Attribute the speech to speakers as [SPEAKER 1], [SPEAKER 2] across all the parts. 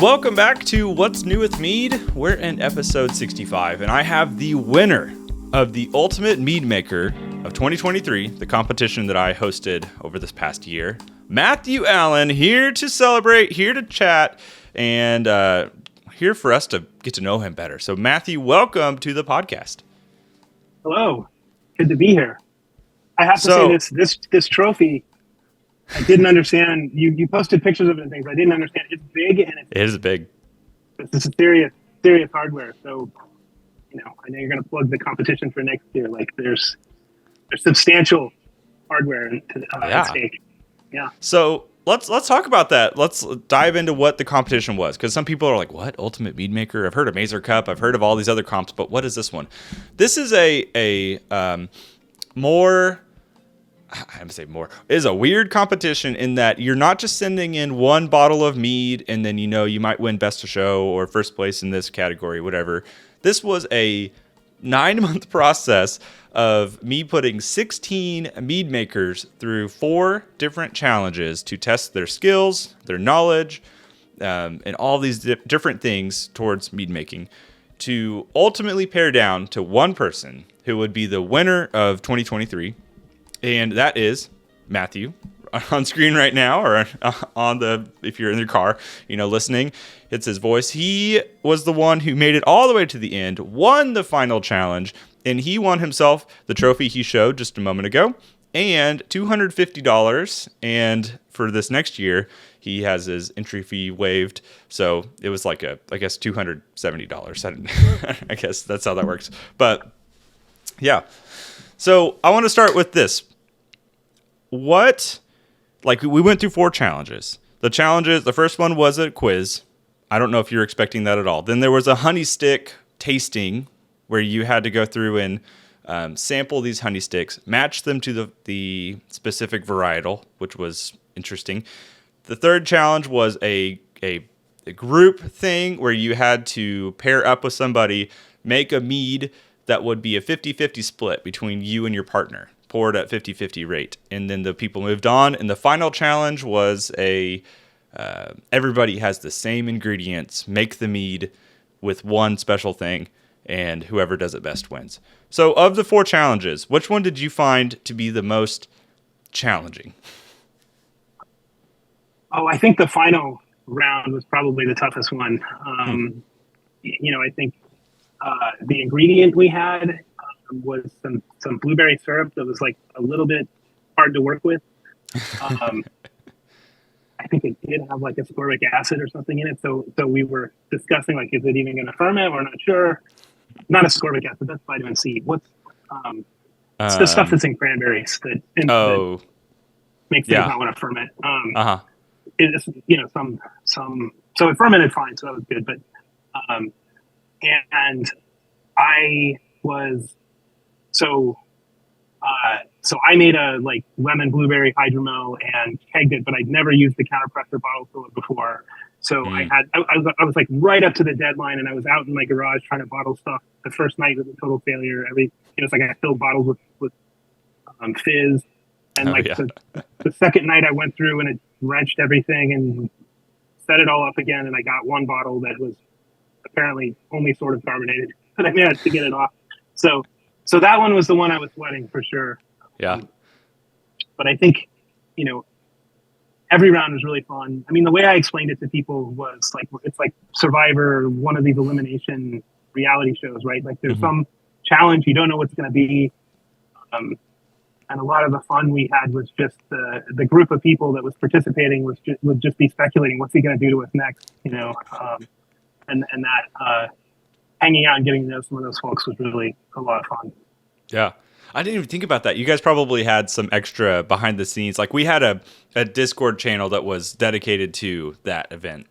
[SPEAKER 1] Welcome back to What's New with Mead. We're in episode 65, and I have the winner of the Ultimate Mead Maker of 2023, the competition that I hosted over this past year, Matthew Allen, here to celebrate, here to chat, and here for us to get to know him better. So, Matthew, welcome to the podcast.
[SPEAKER 2] Hello. Good to be here. I have to say this trophy, I didn't understand. You posted pictures of it and things. I didn't understand. It's big and
[SPEAKER 1] it is big.
[SPEAKER 2] It's a serious hardware. So, I know you're going to plug the competition for next year. Like there's substantial hardware at stake. Yeah.
[SPEAKER 1] So let's talk about that. Let's dive into what the competition was, because some people are like, "What, Ultimate Mead Maker? I've heard of Mazer Cup. I've heard of all these other comps, but what is this one?" This is a weird competition in that you're not just sending in one bottle of mead and then you might win best of show or first place in this category, whatever. This was a 9-month process of me putting 16 mead makers through 4 different challenges to test their skills, their knowledge, and all these different things towards mead making, to ultimately pare down to one person who would be the winner of 2023. And that is Matthew, on screen right now, or if you're in your car, listening, it's his voice. He was the one who made it all the way to the end, won the final challenge, and he won himself the trophy he showed just a moment ago, and $250. And for this next year, he has his entry fee waived. So it was like $270. I guess that's how that works. But yeah. So I want to start with this. We went through 4 challenges. The first one was a quiz. I don't know if you're expecting that at all. Then there was a honey stick tasting where you had to go through and sample these honey sticks, match them to the specific varietal, which was interesting. The third challenge was a group thing where you had to pair up with somebody, make a mead that would be a 50-50 split between you and your partner, poured at 50-50 rate. And then the people moved on. And the final challenge was everybody has the same ingredients, make the mead with one special thing, and whoever does it best wins. So of the 4 challenges, which one did you find to be the most challenging?
[SPEAKER 2] Oh, I think the final round was probably the toughest one. I think the ingredient we had was some blueberry syrup that was like a little bit hard to work with. I think it did have like ascorbic acid or something in it. So we were discussing like, is it even going to ferment? We're not sure. Not ascorbic acid. That's vitamin C. What's it's the stuff that's in cranberries that makes things not want to ferment. It's some. So it fermented fine, so that was good. But and I was so I made a like lemon blueberry hydromo and kegged it, but I'd never used the counterpressor bottle filler before. So I was like right up to the deadline, and I was out in my garage trying to bottle stuff. The first night was a total failure. It's like I filled bottles with fizz, and the second night I went through and it wrenched everything and set it all up again, and I got one bottle that was apparently only sort of carbonated, but I managed to get it off. So that one was the one I was sweating for sure.
[SPEAKER 1] Yeah.
[SPEAKER 2] But I think, every round was really fun. I mean, the way I explained it to people was like, it's like Survivor, one of these elimination reality shows, right? Like there's some challenge, you don't know what's going to be. And a lot of the fun we had was just the group of people that was participating would just be speculating, what's he going to do to us next, and that hanging out and getting to know some of those folks was really a lot of fun.
[SPEAKER 1] Yeah. I didn't even think about that. You guys probably had some extra behind the scenes. Like we had a Discord channel that was dedicated to that event.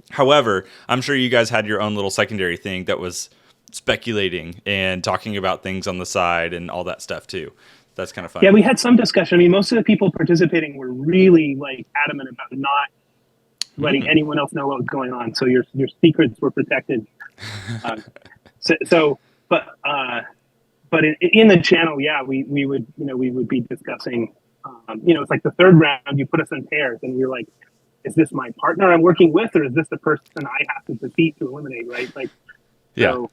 [SPEAKER 1] However, I'm sure you guys had your own little secondary thing that was speculating and talking about things on the side and all that stuff too. That's kind of fun.
[SPEAKER 2] Yeah, we had some discussion. I mean, most of the people participating were really like adamant about not letting anyone else know what was going on. So your secrets were protected. But in the channel, yeah, we would be discussing. It's like the third round. You put us in pairs, and you're like, is this my partner I'm working with, or is this the person I have to defeat to eliminate? Right. Like,
[SPEAKER 1] Yeah.
[SPEAKER 2] so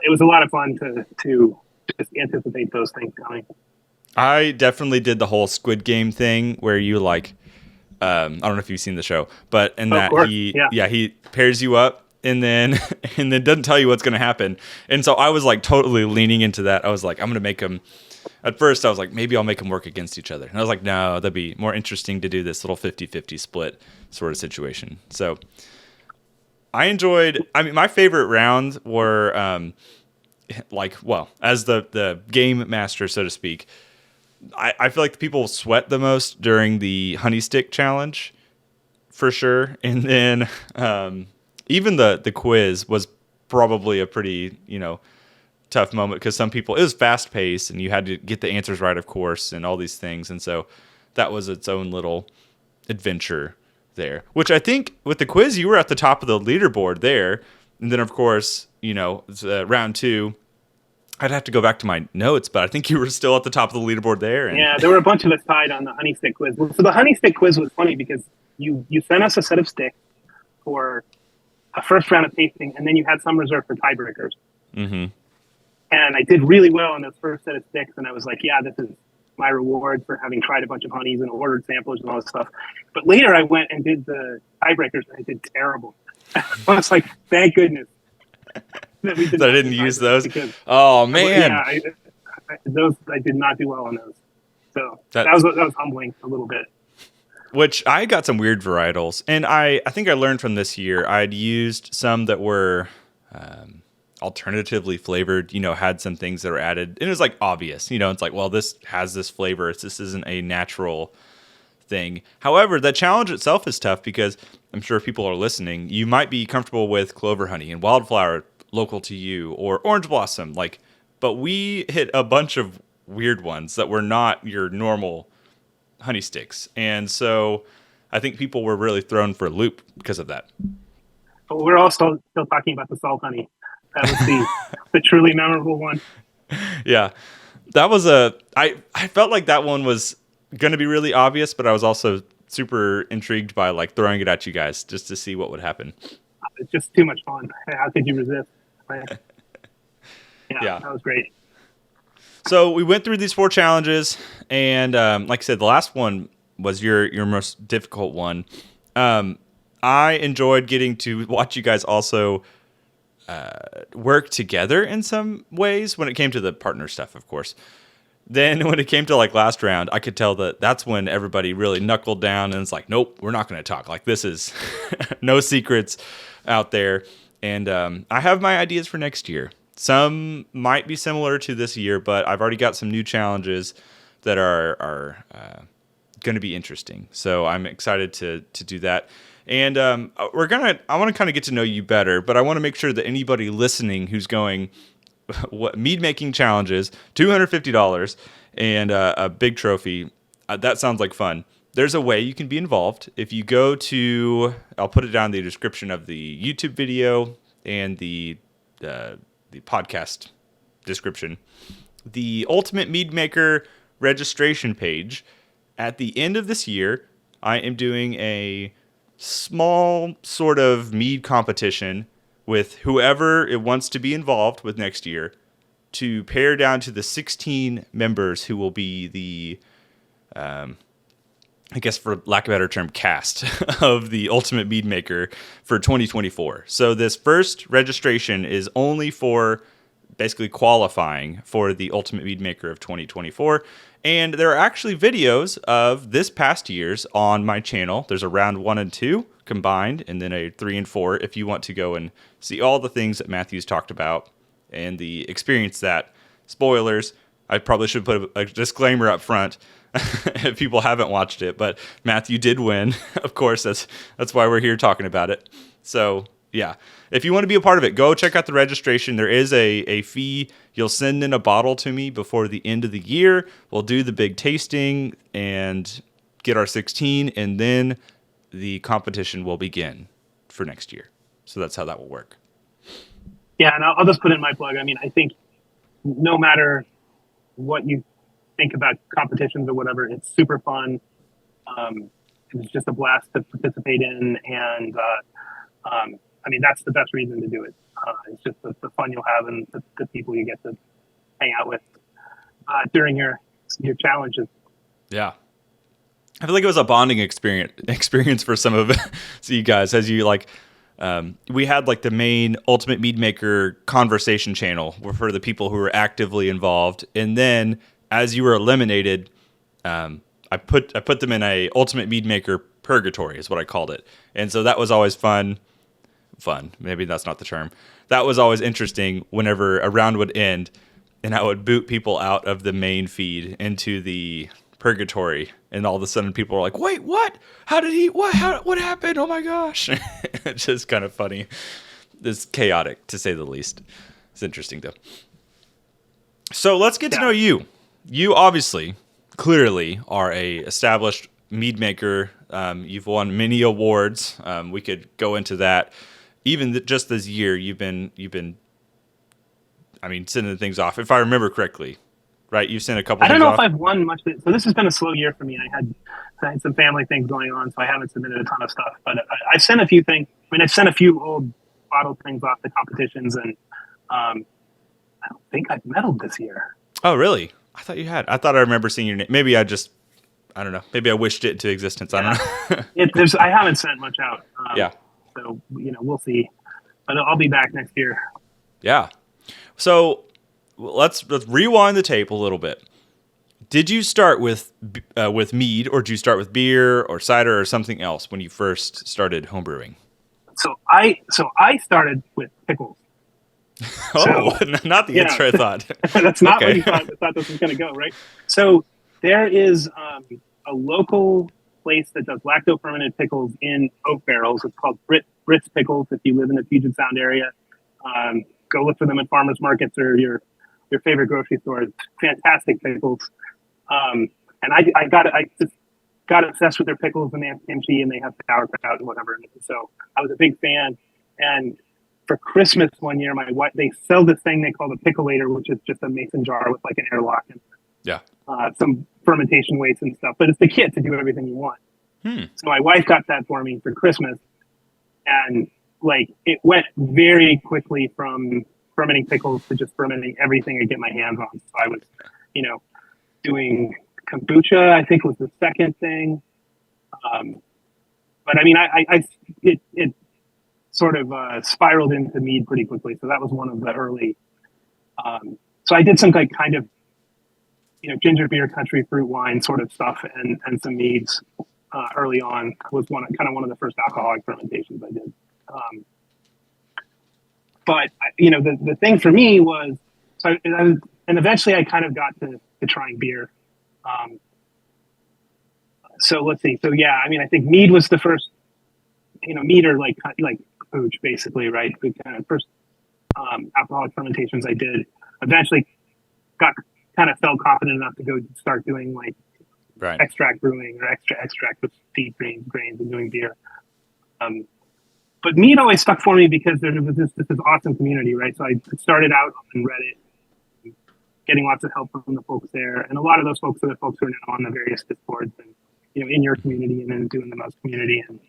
[SPEAKER 2] it was a lot of fun to just anticipate those things coming.
[SPEAKER 1] I definitely did the whole Squid Game thing where you like, I don't know if you've seen the show, but in
[SPEAKER 2] Of
[SPEAKER 1] that
[SPEAKER 2] course. Yeah.
[SPEAKER 1] he pairs you up and then and then doesn't tell you what's going to happen. And so I was like totally leaning into that. I was like, I'm going to make them. At first, I was like, maybe I'll make them work against each other. And I was like, no, that'd be more interesting to do this little 50-50 split sort of situation. So I enjoyed. I mean, my favorite rounds were like, well, as the game master, so to speak. I feel like the people sweat the most during the honey stick challenge, for sure. And then even the quiz was probably a pretty, tough moment because some people, it was fast paced and you had to get the answers right, of course, and all these things. And so that was its own little adventure there, which I think with the quiz, you were at the top of the leaderboard there. And then, of course, round two, I'd have to go back to my notes, but I think you were still at the top of the leaderboard there. And
[SPEAKER 2] Yeah, there were a bunch of us tied on the honey stick quiz. So the honey stick quiz was funny because you sent us a set of sticks for a first round of tasting, and then you had some reserved for tiebreakers.
[SPEAKER 1] Mm-hmm.
[SPEAKER 2] And I did really well on those first set of sticks, and I was like, yeah, this is my reward for having tried a bunch of honeys and ordered samples and all this stuff. But later I went and did the tiebreakers, and I did terrible. I was like, thank goodness that we
[SPEAKER 1] I didn't use those.
[SPEAKER 2] Because,
[SPEAKER 1] oh man,
[SPEAKER 2] yeah, I did not do well on those. So that was humbling a little bit.
[SPEAKER 1] Which I got some weird varietals, and I think I learned from this year. I'd used some that were alternatively flavored. Had some things that were added, and it was like obvious. It's like, well, this has this flavor. This isn't a natural thing. However, the challenge itself is tough because I'm sure if people are listening, you might be comfortable with clover honey and wildflower local to you, or orange blossom, but we hit a bunch of weird ones that were not your normal honey sticks. And so I think people were really thrown for a loop because of that.
[SPEAKER 2] But we're all still talking about the salt honey. That was the truly memorable one.
[SPEAKER 1] Yeah. That was I felt like that one was going to be really obvious, but I was also super intrigued by like throwing it at you guys just to see what would happen.
[SPEAKER 2] It's just too much fun. How could you resist? Yeah, that was great.
[SPEAKER 1] So we went through these 4 challenges, and like I said, the last one was your most difficult one. I enjoyed getting to watch you guys also work together in some ways when it came to the partner stuff, of course. Then when it came to like last round, I could tell that that's when everybody really knuckled down and it's like, nope, we're not going to talk. Like this is no secrets out there. And I have my ideas for next year. Some might be similar to this year, but I've already got some new challenges that are going to be interesting. So I'm excited to do that. And I want to kind of get to know you better, but I want to make sure that anybody listening who's going, what mead making challenges, $250 and a big trophy, that sounds like fun. There's a way you can be involved. If you go to, I'll put it down in the description of the YouTube video and the podcast description, the Ultimate Mead Maker registration page. At the end of this year, I am doing a small sort of mead competition with whoever it wants to be involved with next year to pare down to the 16 members who will be the, I guess for lack of a better term, cast of the Ultimate Mead Maker for 2024. So this first registration is only for basically qualifying for the Ultimate Mead Maker of 2024. And there are actually videos of this past year's on my channel. There's a round 1 and 2 combined, and then a 3 and 4 if you want to go and see all the things that Matthew's talked about and the experience that, spoilers, I probably should put a disclaimer up front if people haven't watched it, but Matthew did win. Of course, that's why we're here talking about it. So yeah, if you want to be a part of it, go check out the registration. There is a fee. You'll send in a bottle to me before the end of the year. We'll do the big tasting and get our 16, and then the competition will begin for next year. So that's how that will work.
[SPEAKER 2] Yeah, and I'll just put in my plug. I mean, I think no matter what you think about competitions or whatever, it's super fun. it was just a blast to participate in, and I mean that's the best reason to do it. It's just the fun you'll have and the people you get to hang out with during your challenges.
[SPEAKER 1] Yeah. I feel like it was a bonding experience for some of you guys as you like. We had like the main Ultimate Mead Maker conversation channel for the people who were actively involved, and then as you were eliminated, I put them in a Ultimate Mead Maker purgatory is what I called it, and so that was always fun. Maybe that's not the term. That was always interesting whenever a round would end, and I would boot people out of the main feed into the purgatory, and all of a sudden people were like, wait, what? How did he, what happened? Oh my gosh. It's just kind of funny. It's chaotic to say the least. It's interesting though. So let's get to know you. You obviously, clearly are a established mead maker. You've won many awards. We could go into that. Even just this year, you've been, I mean, sending things off. If I remember correctly, right? You've sent a couple.
[SPEAKER 2] I don't know
[SPEAKER 1] off.
[SPEAKER 2] if I've won much. So this has been a slow year for me. I had some family things going on, so I haven't submitted a ton of stuff. But I've sent a few things. I mean, I've sent a few old bottle things off to competitions, and I don't think I've medaled this year.
[SPEAKER 1] Oh, really? I thought you had. I thought I remember seeing your name. Maybe I don't know. Maybe I wished it into existence. I don't know.
[SPEAKER 2] I haven't sent much out.
[SPEAKER 1] Yeah.
[SPEAKER 2] So, we'll see. But I'll be back next year.
[SPEAKER 1] Yeah. So let's rewind the tape a little bit. Did you start with mead, or did you start with beer or cider or something else when you first started homebrewing?
[SPEAKER 2] So I started with pickles.
[SPEAKER 1] Oh, so, not the answer I thought.
[SPEAKER 2] That's not what you thought this was going to go, right? So there is a local place that does lacto fermented pickles in oak barrels. It's called Brits Pickles. If you live in the Puget Sound area, go look for them at farmers markets or your favorite grocery stores. Fantastic pickles. And I just got obsessed with their pickles, and they have kimchi and they have sauerkraut and whatever. So I was a big fan. And for Christmas one year, my wife, they sell this thing they call the pickleator, which is just a mason jar with like an airlock and some fermentation weights and stuff. But it's the kit to do everything you want. So my wife got that for me for Christmas, and like it went very quickly from fermenting pickles to just fermenting everything I get my hands on. So I was, doing kombucha, I think was the second thing. But I mean, it sort of spiraled into mead pretty quickly. So that was one of the early. So I did some like kind of, ginger beer, country fruit wine sort of stuff, and some meads early on. Was one of the first alcoholic fermentations I did. But the thing for me was, and eventually I kind of got to trying beer. So let's see. So yeah, I mean, I think mead was the first, mead or like pooch basically, right? The kind of first alcoholic fermentations I did. Eventually kind of felt confident enough to go start doing like extract brewing or extract with seed grains and doing beer. But mead always stuck for me because there was this awesome community, right? So I started out on Reddit, getting lots of help from the folks there, and a lot of those folks are the folks who are now on the various discords and in your community and then doing the most community. And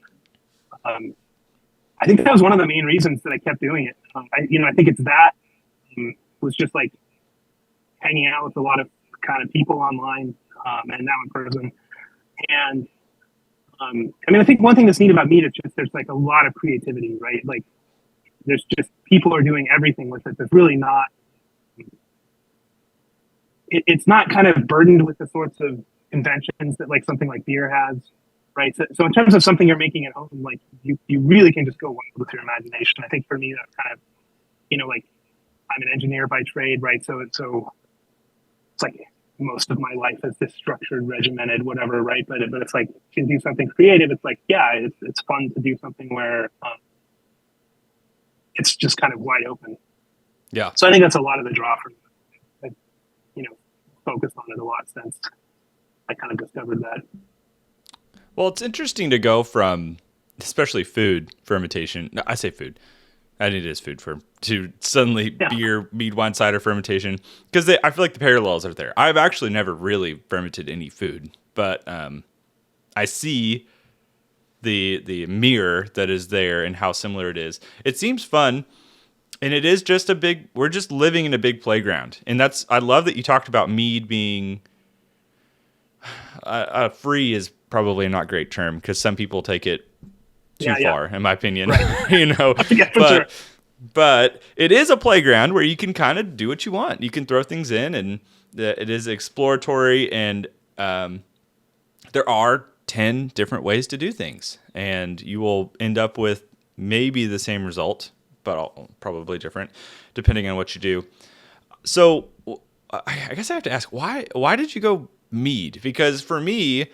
[SPEAKER 2] I think that was one of the main reasons that I kept doing it. I think it's that was just like hanging out with a lot of kind of people online and now in person. And I think one thing that's neat about mead is just there's like a lot of creativity, right? Like there's just people are doing everything with it. There's really not. It's not kind of burdened with the sorts of conventions that like something like beer has, right? So in terms of something you're making at home, like you really can just go wild with your imagination. I think for me that's kind of, like I'm an engineer by trade, right? So it's like most of my life is this structured, regimented, whatever, right? But it's like to do something creative. It's like it's fun to do something where it's just kind of wide open.
[SPEAKER 1] Yeah.
[SPEAKER 2] So I think that's a lot of the draw for me. Focused on it a lot since I kind of discovered that.
[SPEAKER 1] Well, it's interesting to go from, especially food fermentation. No, I say food. And it is food to suddenly beer, mead, wine, cider fermentation. Because I feel like the parallels are there. I've actually never really fermented any food. But I see the mirror that is there and how similar it is. It seems fun, and it is just a big. We're just living in a big playground, and that's. I love that you talked about Mead being free is probably a not great term because some people take it too far, in my opinion. Right.
[SPEAKER 2] Yeah, for sure.
[SPEAKER 1] But it is a playground where you can kind of do what you want. You can throw things in, and it is exploratory, and there are 10 different ways to do things, and you will end up with maybe the same result, but probably different depending on what you do. So I guess I have to ask, why did you go Mead? Because for me,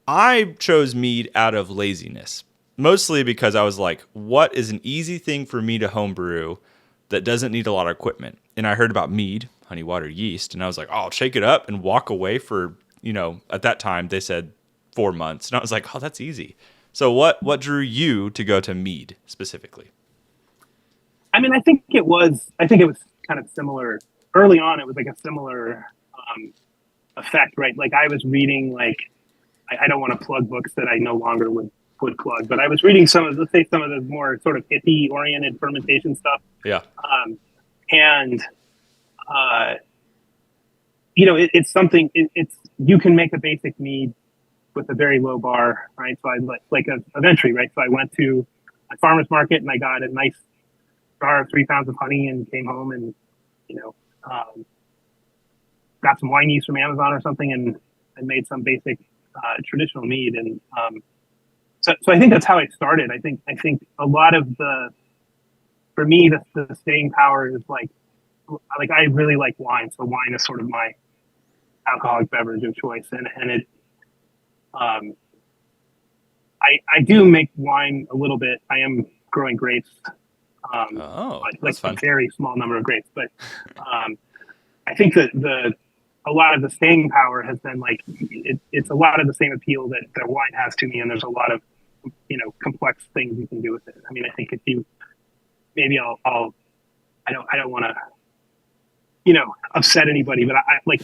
[SPEAKER 1] I chose Mead out of laziness, mostly because I was like, what is an easy thing for me to homebrew that doesn't need a lot of equipment? And I heard about Mead, honey water yeast, and I was like, oh, I'll shake it up and walk away for, at that time they said 4 months. And I was like, oh, that's easy. So what drew you to go to Mead specifically?
[SPEAKER 2] I mean, I think it was kind of similar. Early on, it was like a similar effect, right? Like I was reading, like, I don't want to plug books that I no longer would plug, but I was reading some of the more sort of hippie oriented fermentation stuff.
[SPEAKER 1] Yeah.
[SPEAKER 2] And it's something, you can make a basic mead with a very low bar, right? So I like a entry, right? So I went to a farmer's market and I got a nice jar of 3 pounds of honey and came home and, got some wine yeast from Amazon or something and made some basic traditional mead. And so I think that's how I started. I think a lot of for me, the staying power is like I really like wine. So wine is sort of my alcoholic beverage of choice. And it, I do make wine a little bit. I am growing grapes. Like a very small number of grapes, but I think that a lot of the staying power has been like it's a lot of the same appeal that wine has to me, and there's a lot of complex things you can do with it. I mean, I think if you maybe I don't want to upset anybody, but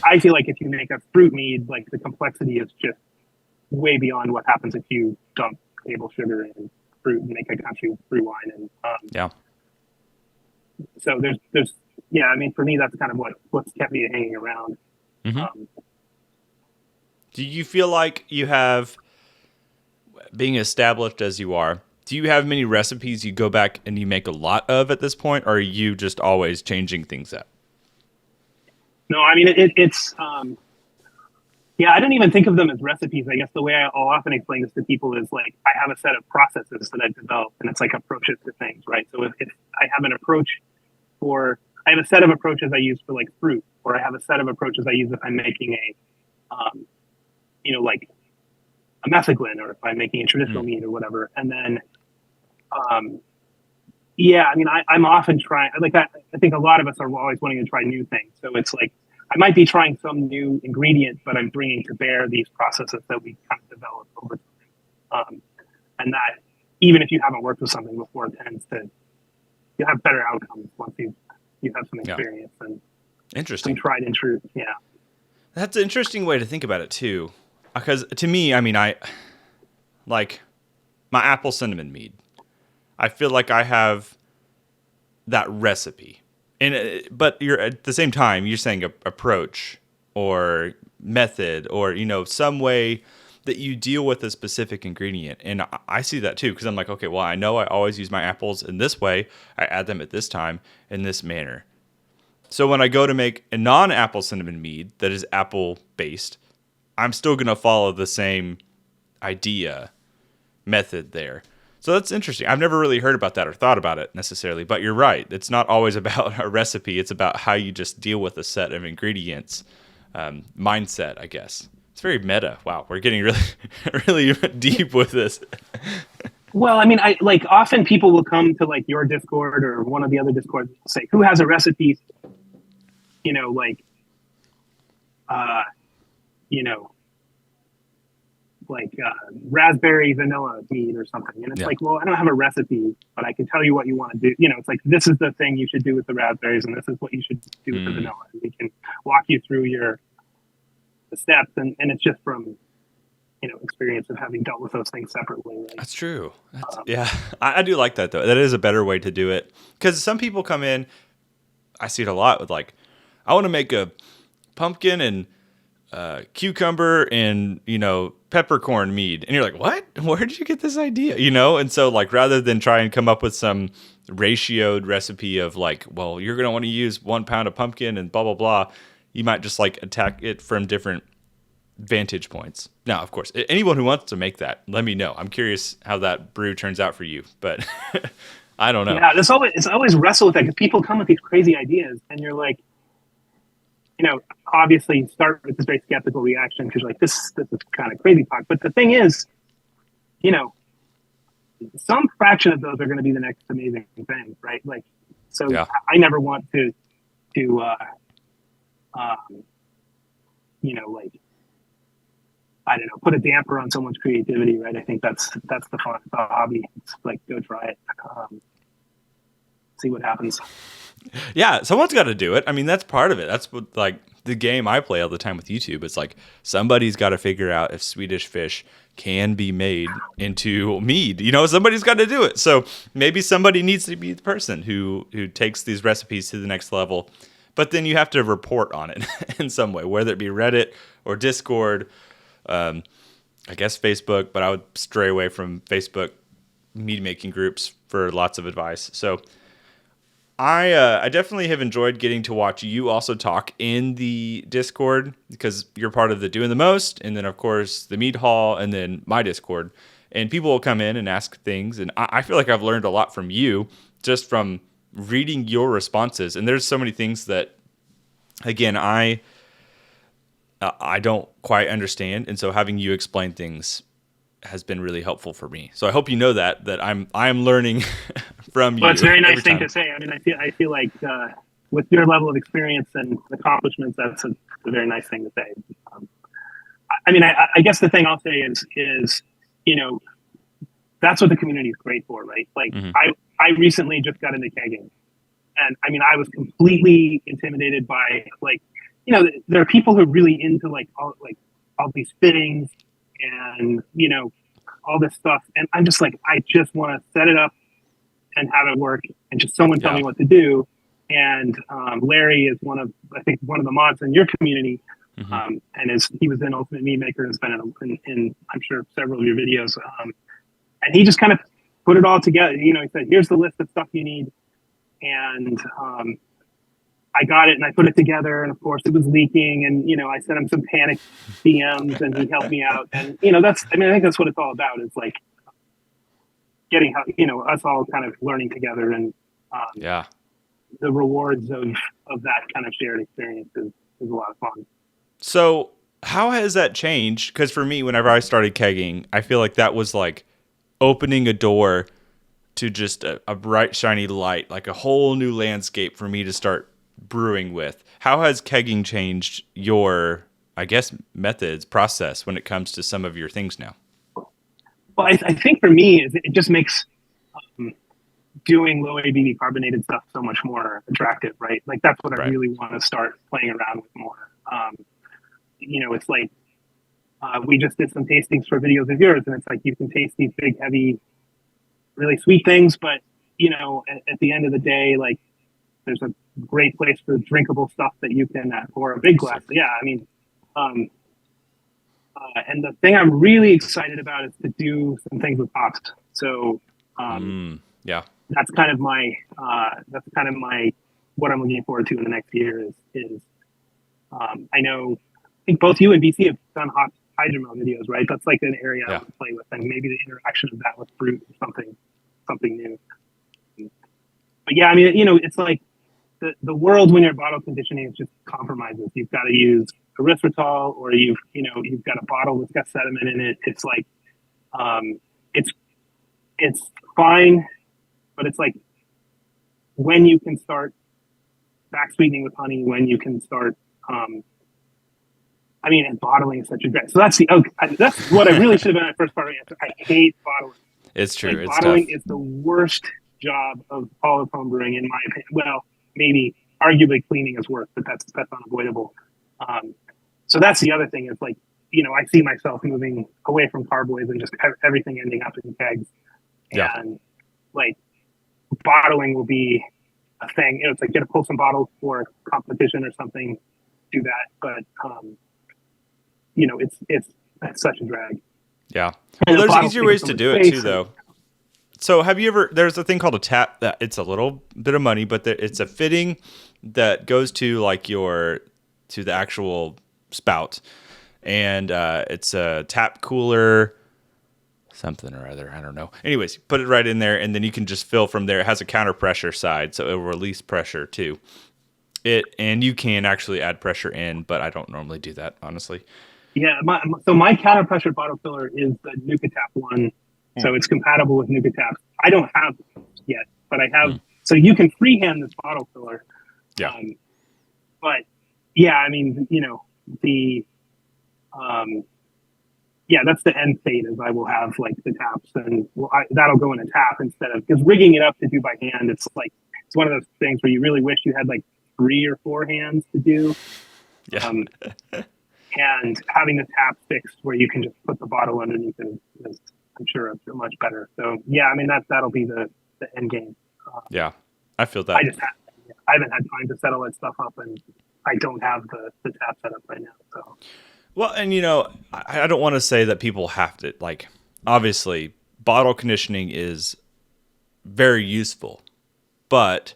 [SPEAKER 2] I feel like if you make a fruit mead, like the complexity is just way beyond what happens if you dump table sugar and fruit and make a country fruit wine. And
[SPEAKER 1] yeah.
[SPEAKER 2] So there's I mean, for me, that's kind of what's kept me hanging around.
[SPEAKER 1] Mm-hmm. Do you feel like you have, being established as you are, do you have many recipes you go back and you make a lot of at this point, or are you just always changing things up?
[SPEAKER 2] No, I mean, it's I don't even think of them as recipes. I guess the way I'll often explain this to people is like, I have a set of processes that I've developed, and it's like approaches to things, right? So if I have an approach I have a set of approaches I use for like fruit, or I have a set of approaches I use if I'm making like a metheglin, or if I'm making a traditional mead or whatever. And then, I mean, I'm often trying, like I think a lot of us are always wanting to try new things. So it's like, I might be trying some new ingredient, but I'm bringing to bear these processes that we kind of develop over time. And that, even if you haven't worked with something before, tends to, you'll have better outcomes once you have some experience and
[SPEAKER 1] interesting,
[SPEAKER 2] some tried and true. Yeah.
[SPEAKER 1] That's an interesting way to think about it too. Because to me, I mean, I like my apple cinnamon mead. I feel like I have that recipe. But you're at the same time, you're saying approach or method or, some way that you deal with a specific ingredient. And I see that too, because I'm like, okay, well, I know I always use my apples in this way. I add them at this time in this manner. So when I go to make a non-apple cinnamon mead that is apple-based, I'm still going to follow the same idea method there. So that's interesting. I've never really heard about that or thought about it necessarily, but you're right. It's not always about a recipe. It's about how you just deal with a set of ingredients, mindset, I guess. It's very meta. Wow, we're getting really, really deep with this.
[SPEAKER 2] Well, I mean, often people will come to like your Discord or one of the other Discords and say, who has a recipe, raspberry vanilla mead or something. And it's like, well, I don't have a recipe, but I can tell you what you want to do. It's like, this is the thing you should do with the raspberries, and this is what you should do with the vanilla. And we can walk you through the steps. And it's just from, experience of having dealt with those things separately. Right?
[SPEAKER 1] That's true.
[SPEAKER 2] Um,
[SPEAKER 1] Yeah, I do like that though. That is a better way to do it because some people come in. I see it a lot with like, I want to make a pumpkin and cucumber and peppercorn mead, and you're like, what? Where did you get this idea? And so like rather than try and come up with some ratioed recipe of like, well, you're gonna want to use 1 pound of pumpkin and blah blah blah, you might just like attack it from different vantage points. Now, of course, anyone who wants to make that, let me know. I'm curious how that brew turns out for you, but I don't know.
[SPEAKER 2] yeah, it's always wrestle with that because people come with these crazy ideas, and you're like, obviously you start with this very skeptical reaction because you're like, this is kind of crazy talk. But the thing is, you know, some fraction of those are going to be the next amazing thing, right? Like, so
[SPEAKER 1] Yeah.
[SPEAKER 2] I never want to, like, I don't know, put a damper on someone's creativity, right? I think that's the fun of the hobby. It's like, go try it, see what happens.
[SPEAKER 1] Yeah, someone's got to do it. I mean, that's part of it. That's what like the game I play all the time with YouTube. It's like somebody's got to figure out if Swedish fish can be made into mead. Somebody's got to do it. So maybe somebody needs to be the person who takes these recipes to the next level. But then you have to report on it in some way, whether it be Reddit or Discord, I guess Facebook. But I would stray away from Facebook mead making groups for lots of advice. So I definitely have enjoyed getting to watch you also talk in the Discord because you're part of the Doing the Most, and then of course the Mead Hall, and then my Discord. And people will come in and ask things, and I feel like I've learned a lot from you just from reading your responses. And there's so many things that, again, I don't quite understand, and so having you explain things has been really helpful for me. So I hope you know that I'm learning from you.
[SPEAKER 2] Well, it's a very nice thing to say. I mean, I feel like with your level of experience and accomplishments, that's a very nice thing to say. I guess the thing I'll say is that's what the community is great for, right? Like I recently just got into kegging, and I mean I was completely intimidated by there are people who are really into all these fittings and all this stuff, and I'm just like, I just want to set it up and have it work and just someone tell me what to do. And Larry is one of the mods in your community, and he was in Ultimate Mead Maker and has been in I'm sure several of your videos, and he just kind of put it all together. He said, here's the list of stuff you need, and I got it and I put it together, and of course it was leaking, and I sent him some panic DMs and he helped me out, and I think that's what it's all about. It's like getting us all kind of learning together, and the rewards of that kind of shared experience is a lot of fun.
[SPEAKER 1] So how has that changed? Because for me, whenever I started kegging, I feel like that was like opening a door to just a bright shiny light, like a whole new landscape for me to start brewing with. How has kegging changed your, I guess, methods, process when it comes to some of your things now?
[SPEAKER 2] Well, I think for me, it just makes doing low ABV carbonated stuff so much more attractive, right? Like that's what I really want to start playing around with more. It's like we just did some tastings for videos of yours, and it's like you can taste these big, heavy, really sweet things, but at the end of the day, like there's a great place for drinkable stuff that you can pour a big glass. So, yeah, I mean, and the thing I'm really excited about is to do some things with hops. So that's kind of my what I'm looking forward to in the next year is I think both you and BC have done hot hydromel videos, right? That's like an area I want to play with, and maybe the interaction of that with fruit is something new. But yeah, I mean, it's like the world when you're bottle conditioning is just compromises. You've got to use erythritol, or you've got a bottle that's got sediment in it. It's like it's fine, but it's like when you can start back sweetening with honey, when you can start and bottling is such a great. So that's what I really should have been at first part of the answer. I hate bottling.
[SPEAKER 1] It's true. It's
[SPEAKER 2] bottling
[SPEAKER 1] tough.
[SPEAKER 2] is the worst job of all of home brewing, in my opinion. Well, maybe arguably cleaning is worse, but that's unavoidable. So that's the other thing is like, I see myself moving away from carboys and just everything ending up in kegs.
[SPEAKER 1] Yeah.
[SPEAKER 2] And like bottling will be a thing. It's like get to pull some bottles for competition or something, do that. But it's such a drag.
[SPEAKER 1] Yeah.
[SPEAKER 2] And
[SPEAKER 1] Well,
[SPEAKER 2] the
[SPEAKER 1] there's
[SPEAKER 2] bottles
[SPEAKER 1] easier
[SPEAKER 2] take up
[SPEAKER 1] ways
[SPEAKER 2] so
[SPEAKER 1] to
[SPEAKER 2] much
[SPEAKER 1] do it
[SPEAKER 2] space
[SPEAKER 1] too, though. So have you ever, there's a thing called a tap that it's a little bit of money, but it's a fitting that goes to like to the actual spout. And it's a tap cooler, something or other. I don't know. Anyways, put it right in there and then you can just fill from there. It has a counter pressure side, so it will release pressure too. And you can actually add pressure in, but I don't normally do that, honestly.
[SPEAKER 2] Yeah, so my counter pressure bottle filler is the NukaTap one, so it's compatible with NukaTap. I don't have those yet, but I have. So you can freehand this bottle filler.
[SPEAKER 1] Yeah.
[SPEAKER 2] But yeah, I mean, the yeah, that's the end state. Is I will have like the taps, and that'll go in a tap instead of, because rigging it up to do by hand. It's one of those things where you really wish you had like 3 or 4 hands to do.
[SPEAKER 1] Yeah.
[SPEAKER 2] And having the tap fixed where you can just put the bottle underneath it is I'm sure, much better. So yeah, I mean that'll be the end game.
[SPEAKER 1] Yeah, I feel that.
[SPEAKER 2] I haven't had time to settle that stuff up, and I don't have the tap set up right now. So
[SPEAKER 1] well, and I don't want to say that people have to, like, obviously bottle conditioning is very useful, but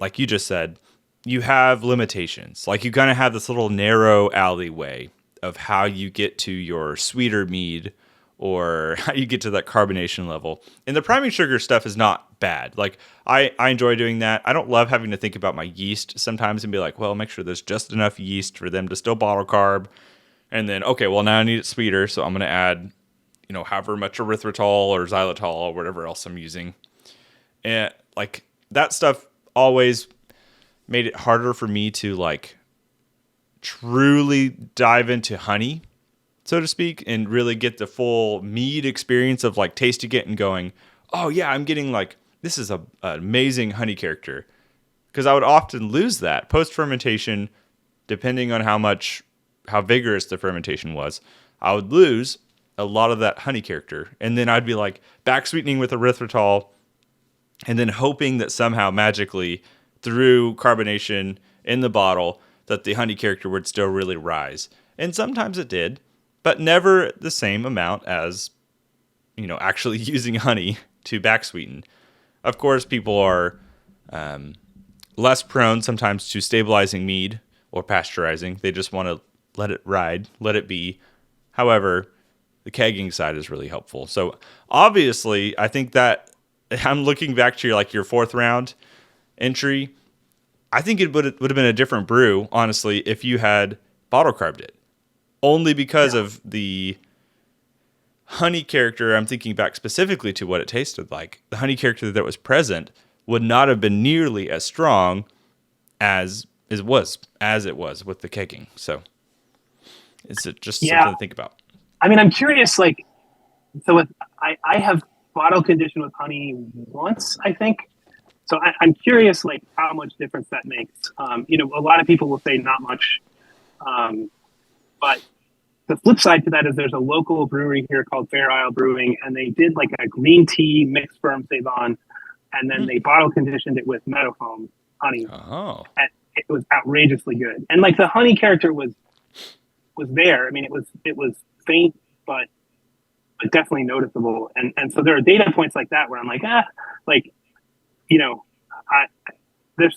[SPEAKER 1] like you just said, you have limitations. Like you kind of have this little narrow alleyway of how you get to your sweeter mead or how you get to that carbonation level. And the priming sugar stuff is not bad. Like I enjoy doing that. I don't love having to think about my yeast sometimes and be like, well, make sure there's just enough yeast for them to still bottle carb. And then, okay, well now I need it sweeter. So I'm going to add, however much erythritol or xylitol or whatever else I'm using. And like that stuff always made it harder for me to like truly dive into honey, so to speak, and really get the full mead experience of like tasting it and going, oh yeah, I'm getting like, this is an amazing honey character. Because I would often lose that post fermentation, depending on how vigorous the fermentation was. I would lose a lot of that honey character. And then I'd be like back sweetening with erythritol and then hoping that somehow magically through carbonation in the bottle that the honey character would still really rise. And sometimes it did, but never the same amount as, actually using honey to back sweeten. Of course, people are less prone sometimes to stabilizing mead or pasteurizing. They just want to let it ride, let it be. However, the kegging side is really helpful. So obviously, I think that I'm looking back to your 4th round entry. I think it would have been a different brew, honestly, if you had bottle carbed it. Only because of the honey character. I'm thinking back specifically to what it tasted like. The honey character that was present would not have been nearly as strong as it was with the kegging. So it's just something to think about.
[SPEAKER 2] I mean, I'm curious, I have bottle conditioned with honey once, I think. So I'm curious, how much difference that makes. A lot of people will say not much, but the flip side to that is there's a local brewery here called Fair Isle Brewing, and they did a green tea mixed firm saison, and then they bottle conditioned it with meadowfoam honey.
[SPEAKER 1] Oh,
[SPEAKER 2] and it was outrageously good. And the honey character was there. I mean, it was faint, but definitely noticeable. And so there are data points like that where I'm like, there's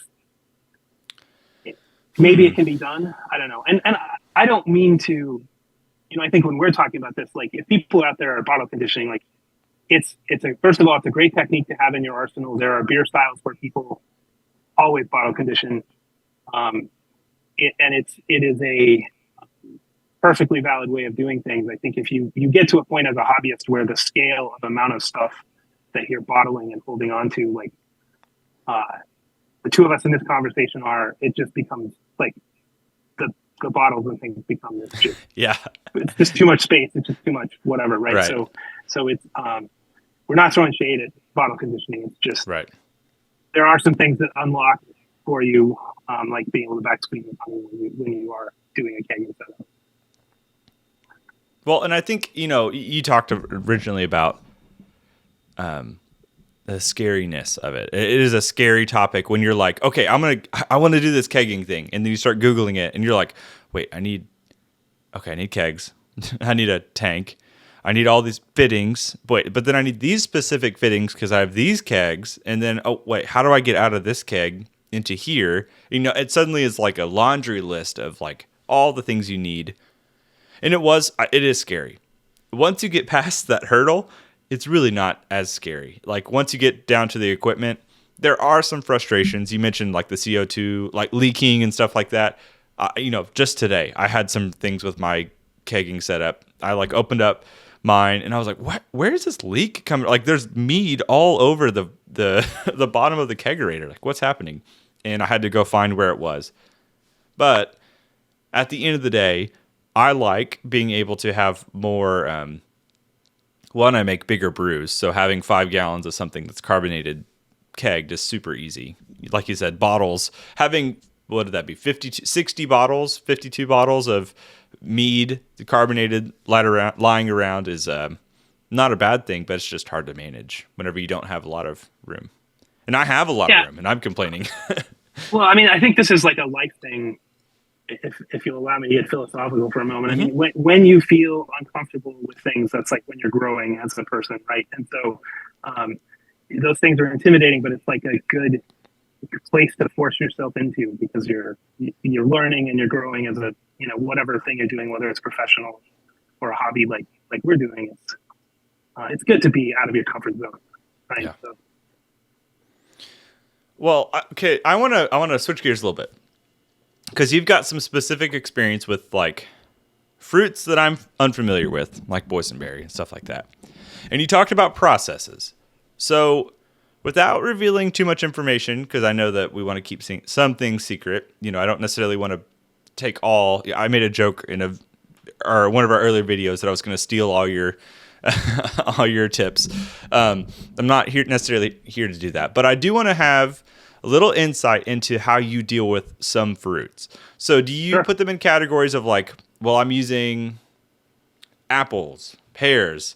[SPEAKER 2] maybe it can be done. I don't know. And I don't mean to, I think when we're talking about this, if people out there are bottle conditioning, first of all, it's a great technique to have in your arsenal. There are beer styles where people always bottle condition. It is a perfectly valid way of doing things. I think if you get to a point as a hobbyist where the scale of amount of stuff that you're bottling and holding on to, the two of us in this conversation it just becomes the bottles and things become this just, it's just too much space. It's just too much whatever. Right. So it's, we're not throwing shade at bottle conditioning. It's just, there are some things that unlock for you, like being able to back squeeze when you are doing a kegging setup.
[SPEAKER 1] Well, and I think, you talked originally about the scariness of it. It is a scary topic when you're like, okay, I want to do this kegging thing. And then you start Googling it and you're like, wait, I need kegs. I need a tank. I need all these fittings. But then I need these specific fittings because I have these kegs. And then, oh, wait, how do I get out of this keg into here? It suddenly is like a laundry list of like all the things you need. And it is scary. Once you get past that hurdle, it's really not as scary. Like once you get down to the equipment, there are some frustrations. You mentioned like the CO2, like leaking and stuff like that. Just today, I had some things with my kegging setup. I like opened up mine and I was like, "What? Where is this leak coming? Like, there's mead all over the the bottom of the kegerator. Like, what's happening?" And I had to go find where it was. But at the end of the day, I like being able to have more. One, I make bigger brews, so having 5 gallons of something that's carbonated kegged is super easy. Like you said, bottles, having, what did that be, 60 bottles, 52 bottles of mead, carbonated, lying around is not a bad thing, but it's just hard to manage whenever you don't have a lot of room. And I have a lot of room, and I'm complaining.
[SPEAKER 2] Well, I mean, I think this is like a life thing. If you'll allow me to get philosophical for a moment, I mean, when you feel uncomfortable with things, that's like when you're growing as a person, right? And so those things are intimidating, but it's like a good place to force yourself into because you're learning and you're growing as a whatever thing you're doing, whether it's professional or a hobby like we're doing. It's good to be out of your comfort zone, right?
[SPEAKER 1] Yeah.
[SPEAKER 2] So.
[SPEAKER 1] Well, okay, I want to switch gears a little bit. Because you've got some specific experience with like fruits that I'm unfamiliar with, like boysenberry and stuff like that. And you talked about processes. So without revealing too much information, because I know that we want to keep some things secret, I don't necessarily want to take all. I made a joke in one of our earlier videos that I was going to steal all your all your tips. I'm not necessarily here to do that, but I do want to have a little insight into how you deal with some fruits. So do you put them in categories of like, well, I'm using apples, pears,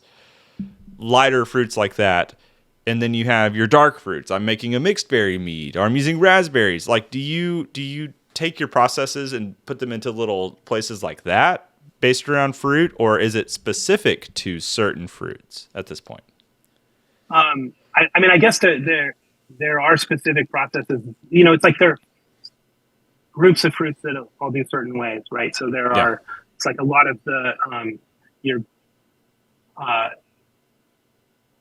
[SPEAKER 1] lighter fruits like that, and then you have your dark fruits. I'm making a mixed berry mead, or I'm using raspberries. Like, do you take your processes and put them into little places like that based around fruit, or is it specific to certain fruits at this point?
[SPEAKER 2] I mean, I guess there are specific processes. It's like there are groups of fruits that all do certain ways, right? So there are. It's like a lot of the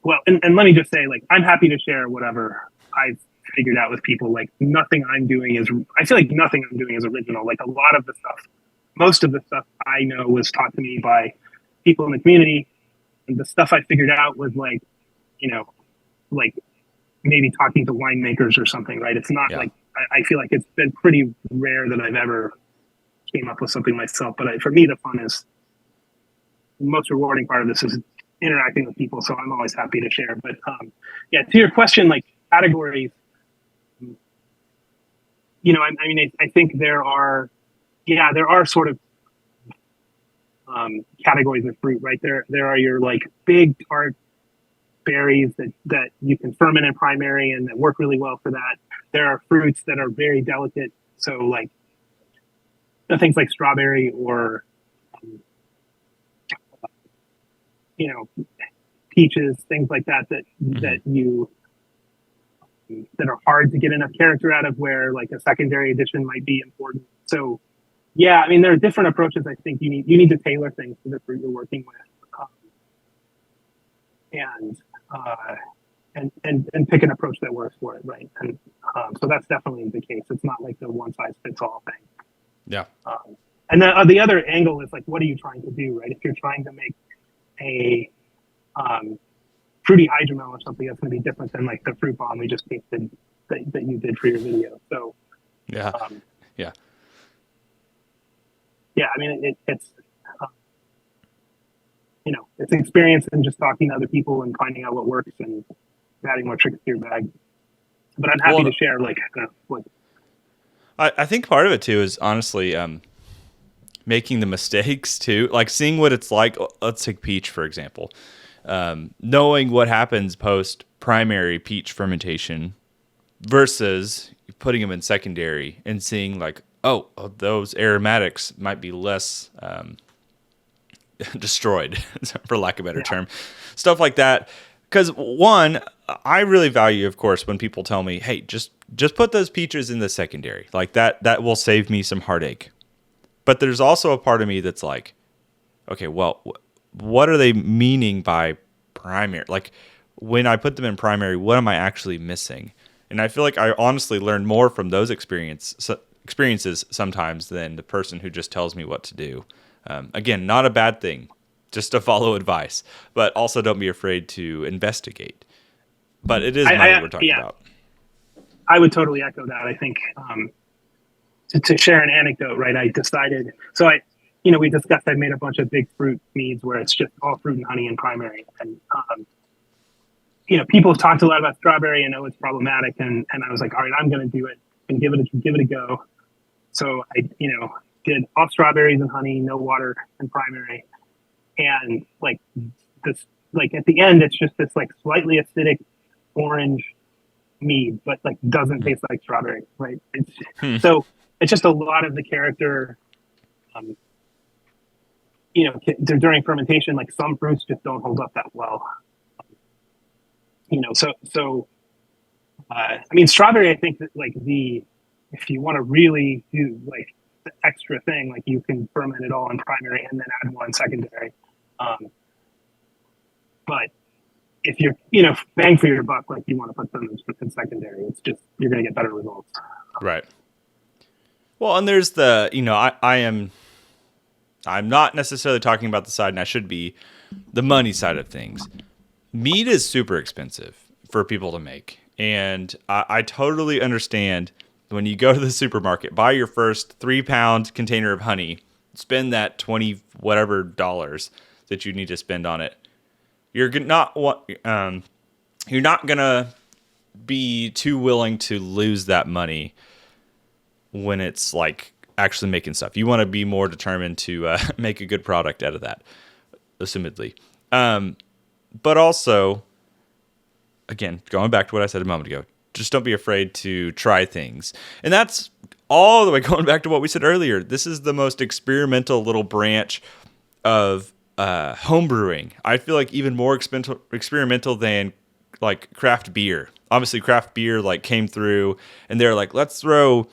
[SPEAKER 2] well, and let me just say, like, I'm happy to share whatever I've figured out with people. Like, nothing I'm doing is. I feel like nothing I'm doing is original. Like a lot of the stuff, most of the stuff I know was taught to me by people in the community, and the stuff I figured out was like, like maybe talking to winemakers or something, right? It's not like I feel like it's been pretty rare that I've ever came up with something myself. But for me, the fun is the most rewarding part of this is interacting with people. So I'm always happy to share. But to your question, like categories, I mean, I think there are sort of categories of fruit, right? There are your like big tart berries that you can ferment in primary and that work really well for that. There are fruits that are very delicate. So like things like strawberry or, peaches, things like that that are hard to get enough character out of where like a secondary addition might be important. So yeah, I mean, there are different approaches. I think you need to tailor things to the fruit you're working with. And pick an approach that works for it, right? And so that's definitely the case. It's not like the one size fits all thing.
[SPEAKER 1] Yeah.
[SPEAKER 2] And then the other angle is like, what are you trying to do, right? If you're trying to make a fruity hydromel or something, that's going to be different than like the fruit bomb we just tasted that you did for your video. So
[SPEAKER 1] yeah.
[SPEAKER 2] I mean, it's it's experience and just talking to other people and finding out what works and adding more tricks to your bag. But I'm happy to share, like, what.
[SPEAKER 1] I think part of it too is honestly making the mistakes too, like seeing what it's like. Let's take peach, for example. Knowing what happens post primary peach fermentation versus putting them in secondary and seeing like, oh, those aromatics might be less destroyed, for lack of a better term. Stuff like that. Because one, I really value, of course, when people tell me, hey, just put those peaches in the secondary. Like that will save me some heartache. But there's also a part of me that's like, okay, well, what are they meaning by primary? Like when I put them in primary, what am I actually missing? And I feel like I honestly learn more from those experiences sometimes than the person who just tells me what to do. Again, not a bad thing, just to follow advice, but also don't be afraid to investigate. But it is money we're talking about.
[SPEAKER 2] I would totally echo that. I think to share an anecdote, right? I decided, so we discussed I made a bunch of big fruit meads where it's just all fruit and honey in primary. And, people have talked a lot about strawberry and know it's problematic. And I was like, all right, I'm going to do it and give it a go. So I, did all strawberries and honey, no water in primary. And like this, like at the end, it's just this like slightly acidic orange mead, but like doesn't taste like strawberry, right? So it's just a lot of the character, during fermentation, like some fruits just don't hold up that well. Strawberry, I think that like if you want to really do like the extra thing, like you can ferment it all in primary and then add more in secondary. But if you're, bang for your buck, like you want to put them in secondary, it's just, you're going to get better results.
[SPEAKER 1] Right. Well, and there's the, I'm not necessarily talking about the side, and I should be, the money side of things. Mead is super expensive for people to make. And I totally understand when you go to the supermarket, buy your first 3-pound container of honey, spend that $20 whatever that you need to spend on it. You're not gonna be too willing to lose that money when it's like actually making stuff. You want to be more determined to make a good product out of that, assumedly. But also, again, going back to what I said a moment ago, just don't be afraid to try things. And that's all the way going back to what we said earlier. This is the most experimental little branch of home brewing. I feel like even more experimental than like craft beer. Obviously, craft beer like came through and they're like, let's throw,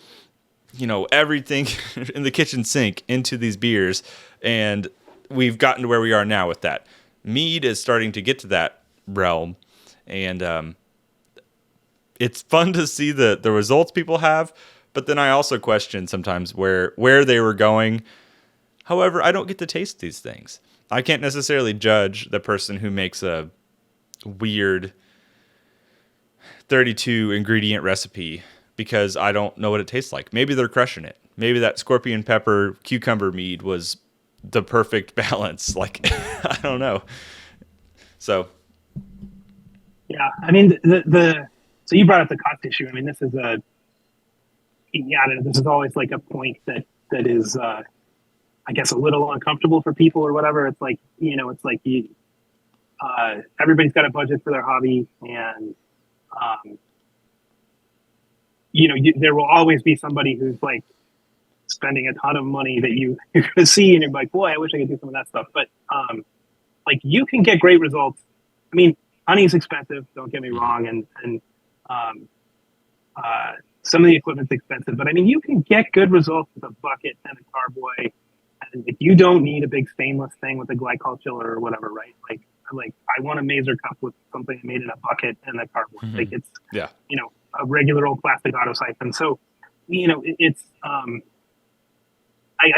[SPEAKER 1] everything in the kitchen sink into these beers. And we've gotten to where we are now with that. Mead is starting to get to that realm. And it's fun to see the results people have. But then I also question sometimes where they were going. However, I don't get to taste these things. I can't necessarily judge the person who makes a weird 32 ingredient recipe because I don't know what it tastes like. Maybe they're crushing it. Maybe that scorpion pepper cucumber mead was the perfect balance. Like, I don't know. So.
[SPEAKER 2] Yeah. I mean, so you brought up the cost issue. I mean, this is this is always like a point that is, I guess, a little uncomfortable for people or whatever. It's like, it's like everybody's got a budget for their hobby, and there will always be somebody who's like spending a ton of money that you're going to see, and you're like, boy, I wish I could do some of that stuff. But like you can get great results. I mean, honey's expensive. Don't get me wrong, and some of the equipment's expensive, but I mean, you can get good results with a bucket and a carboy. And if you don't need a big stainless thing with a glycol chiller or whatever, right? Like I want a mazer cup with something I made in a bucket and a carboy. Mm-hmm. Like it's, a regular old plastic auto siphon. So, it's, I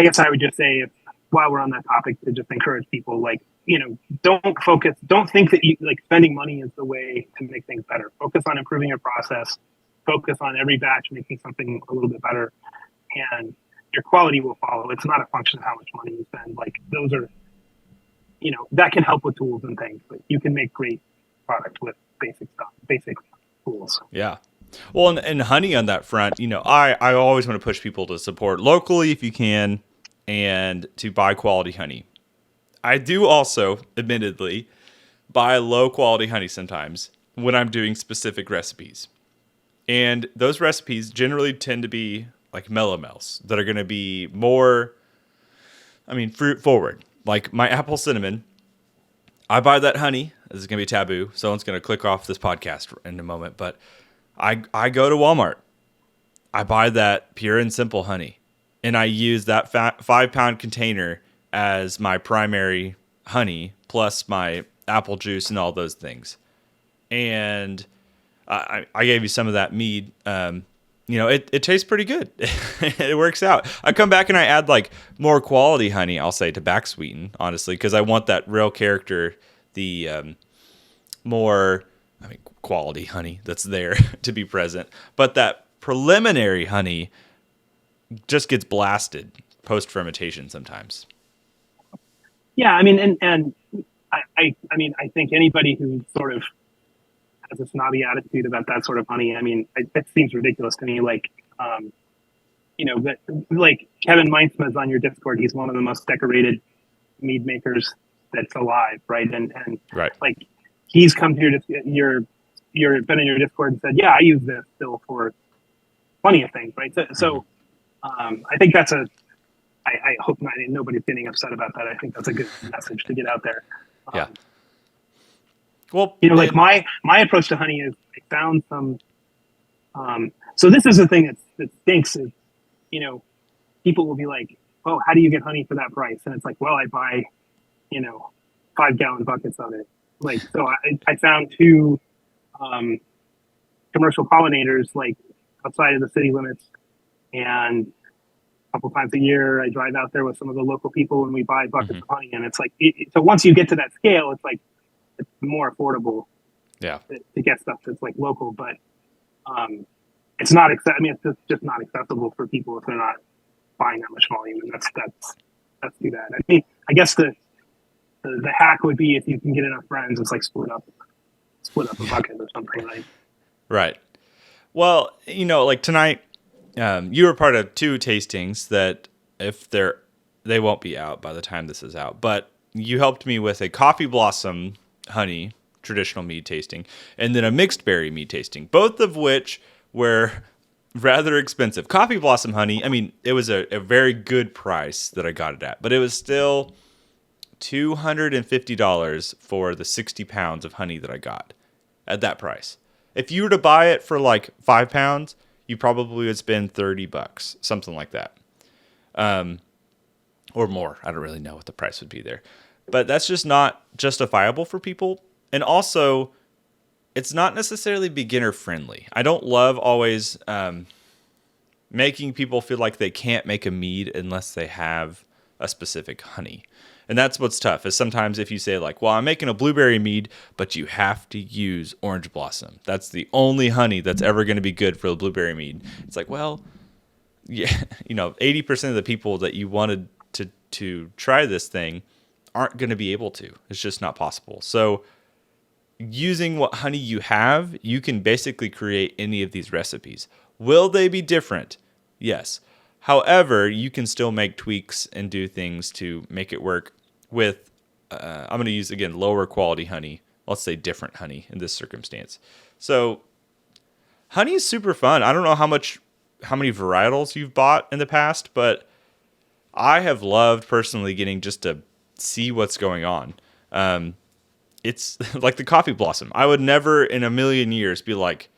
[SPEAKER 2] guess I would just say, while we're on that topic, to just encourage people, like, don't think that like spending money is the way to make things better. Focus on improving your process, focus on every batch, making something a little bit better, and your quality will follow. It's not a function of how much money you spend. Like those are, that can help with tools and things, but you can make great products with basic stuff, basic tools.
[SPEAKER 1] Yeah. Well, and honey on that front, I always want to push people to support locally if you can. and to buy quality honey. I do also, admittedly, buy low quality honey sometimes when I'm doing specific recipes. And those recipes generally tend to be like melomels that are going to be more, fruit forward. Like my apple cinnamon, I buy that honey. This is going to be taboo. Someone's going to click off this podcast in a moment. But I go to Walmart. I buy that pure and simple honey. And I use that 5-pound container as my primary honey, plus my apple juice and all those things. And I gave you some of that mead. It tastes pretty good. It works out. I come back and I add like more quality honey, I'll say, to back sweeten, honestly, because I want that real character, the more quality honey that's there to be present. But that preliminary honey just gets blasted post fermentation sometimes.
[SPEAKER 2] Yeah, I mean, and I think anybody who sort of has a snobby attitude about that sort of honey, it seems ridiculous to me. Like, that like Kevin Meintsma is on your Discord. He's one of the most decorated mead makers that's alive, right? And
[SPEAKER 1] right,
[SPEAKER 2] like he's come to your been in your Discord and said, yeah, I use this still for plenty of things, right? So I think that's I hope nobody's getting upset about that. I think that's a good message to get out there.
[SPEAKER 1] Yeah. Well,
[SPEAKER 2] like my approach to honey is I found some. So this is the thing that stinks is, people will be like, oh, how do you get honey for that price? And it's like, well, I buy, 5-gallon buckets of it. Like, so I found 2 commercial pollinators like outside of the city limits, and a couple times a year I drive out there with some of the local people and we buy buckets of honey. And it's like, so once you get to that scale, it's like, it's more affordable to get stuff that's like local, but it's not it's just not accessible for people if they're not buying that much volume, and that's too bad. I guess the hack would be if you can get enough friends, it's like split up a bucket or something, like.
[SPEAKER 1] Right. Well, like tonight, you were part of 2 tastings that if they won't be out by the time this is out, but you helped me with a coffee blossom honey traditional mead tasting and then a mixed berry mead tasting, both of which were rather expensive. Coffee blossom honey, it was a very good price that I got it at, but it was still $250 for the 60 pounds of honey that I got at that price. If you were to buy it for like 5 pounds, you probably would spend $30, something like that. Or more. I don't really know what the price would be there. But that's just not justifiable for people. And also, it's not necessarily beginner friendly. I don't love always making people feel like they can't make a mead unless they have a specific honey. And that's what's tough, is sometimes if you say like, well, I'm making a blueberry mead, but you have to use orange blossom. That's the only honey that's ever going to be good for the blueberry mead. It's like, well, yeah, 80% of the people that you wanted to try this thing aren't going to be able to. It's just not possible. So using what honey you have, you can basically create any of these recipes. Will they be different? Yes. However, you can still make tweaks and do things to make it work with, I'm going to use, again, lower quality honey. Let's say different honey in this circumstance. So honey is super fun. I don't know how many varietals you've bought in the past, but I have loved personally getting just to see what's going on. It's like the coffee blossom. I would never in a million years be like,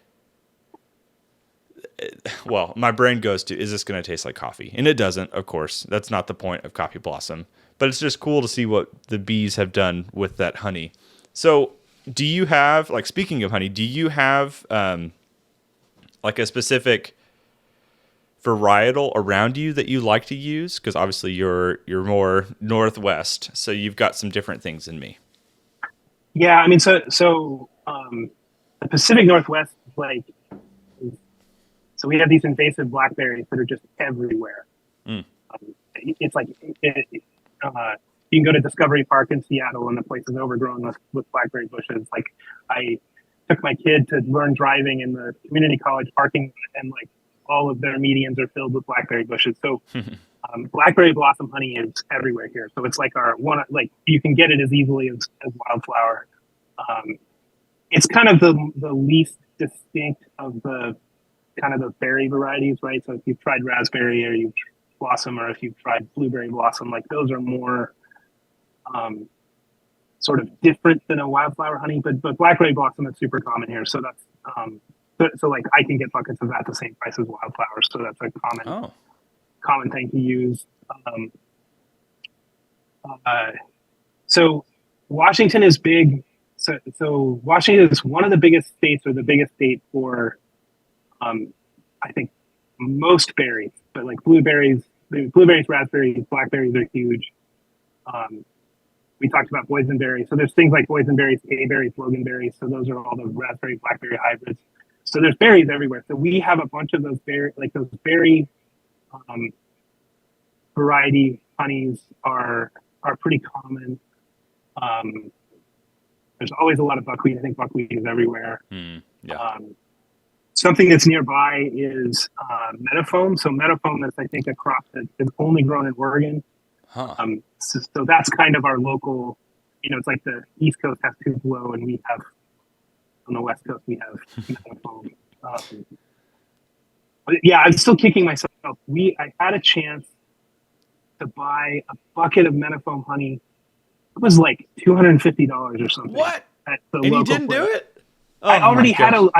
[SPEAKER 1] well, my brain goes to, is this going to taste like coffee? And it doesn't, of course. That's not the point of coffee blossom. But it's just cool to see what the bees have done with that honey. So do you have, like, speaking of honey, do you have like a specific varietal around you that you like to use? Because obviously you're more Northwest, so you've got some different things than me.
[SPEAKER 2] Yeah, so the Pacific Northwest, like, so we have these invasive blackberries that are just everywhere. It's like you can go to Discovery Park in Seattle and the place is overgrown with blackberry bushes. Like, I took my kid to learn driving in the community college parking lot, and like all of their medians are filled with blackberry bushes. So Blackberry blossom honey is everywhere here, so it's like our one. Like you can get it as easily as wildflower. Um, it's kind of the least distinct of the kind of the berry varieties, right? So if you've tried raspberry or you've blossom, or if you've tried blueberry blossom, like those are more um, sort of different than a wildflower honey. But blackberry blossom is super common here, so that's so like I can get buckets of that the same price as wildflowers, so that's a
[SPEAKER 1] Oh,
[SPEAKER 2] common thing to use. Um, uh, so Washington is big. So Washington is one of the biggest states, or the biggest state for I think most berries, but like blueberries, raspberries, blackberries are huge. Um, we talked about boysenberry. So there's things like boysenberries, bayberries, loganberries. So those are all the raspberry, blackberry hybrids. So there's berries everywhere. So we have a bunch of those berry um, variety honeys are pretty common. Um, there's always a lot of buckwheat. I think buckwheat is everywhere.
[SPEAKER 1] yeah.
[SPEAKER 2] Something that's nearby is metafoam. So metafoam is, I think, a crop that is only grown in Oregon.
[SPEAKER 1] Huh.
[SPEAKER 2] So that's kind of our local. It's like the East Coast has Tupelo, and we have on the West Coast we have metafoam. But yeah, I'm still kicking myself. I had a chance to buy a bucket of metafoam honey. It was like $250 or something.
[SPEAKER 1] What?
[SPEAKER 2] At the
[SPEAKER 1] And you
[SPEAKER 2] local
[SPEAKER 1] didn't
[SPEAKER 2] place.
[SPEAKER 1] do it? Oh,
[SPEAKER 2] I